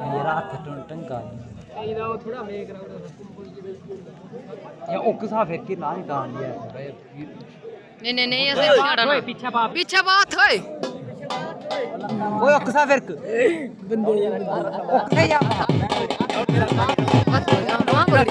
मेरा हाथ टंका थोड़ा मेक या ओकसा फिर के ना गान दिया नहीं नहीं नहीं ऐसे छाड़ना पीछे बात है ओए ओकसा फिर बंदे ओकसा या मत वहां पर